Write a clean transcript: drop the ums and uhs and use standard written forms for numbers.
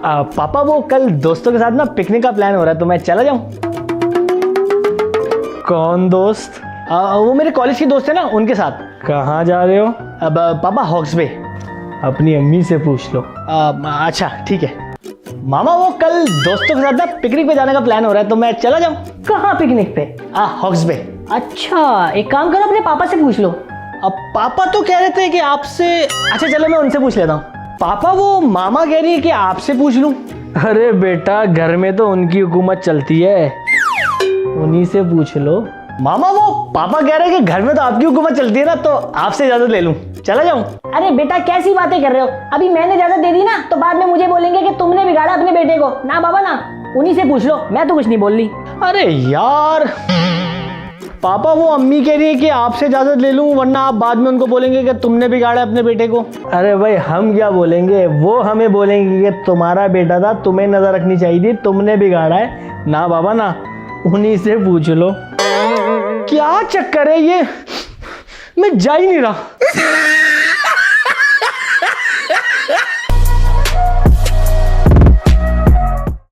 पापा वो कल दोस्तों के साथ ना पिकनिक का प्लान हो रहा है, तो मैं चला जाऊं? कौन दोस्त? वो मेरे कॉलेज के दोस्त है ना, उनके साथ। कहाँ जा रहे हो? अब पापा हॉक्स बे। अपनी अम्मी से पूछ लो। अच्छा ठीक है मामा, वो कल दोस्तों के साथ ना पिकनिक पे जाने का प्लान हो रहा है, तो मैं चला जाऊं? कहाँ पिकनिक पे? हॉक्स बे। अच्छा, एक काम करो, अपने पापा से पूछ लो। अब पापा तो कह रहे थे कि आपसे। अच्छा चलो मैं उनसे पूछ लेता हूँ। पापा वो मामा कह रही है कि आपसे पूछ लूं। अरे बेटा, घर में तो उनकी हुकूमत चलती है, उन्हीं से पूछ लो। मामा वो पापा कह रहे हैं कि घर में तो आपकी हुकूमत चलती है ना, तो आपसे इजाजत ले लूं, चला जाऊं? अरे बेटा, कैसी बातें कर रहे हो? अभी मैंने इजाजत दे दी ना, तो बाद में मुझे बोलेंगे कि तुमने बिगाड़ा अपने बेटे को। ना बाबा ना, उन्हीं से पूछ लो, मैं तो कुछ नहीं बोल रही। अरे यार पापा, वो अम्मी कह रही है कि आपसे इजाजत ले लूं, वरना आप बाद में उनको बोलेंगे कि तुमने बिगाड़ा अपने बेटे को। अरे भाई, हम क्या बोलेंगे? वो हमें बोलेंगे कि तुम्हारा बेटा था, तुम्हें नजर रखनी चाहिए थी, तुमने बिगाड़ा है। ना बाबा ना, उन्हीं से पूछ लो। क्या चक्कर है ये, मैं जा ही नहीं रहा।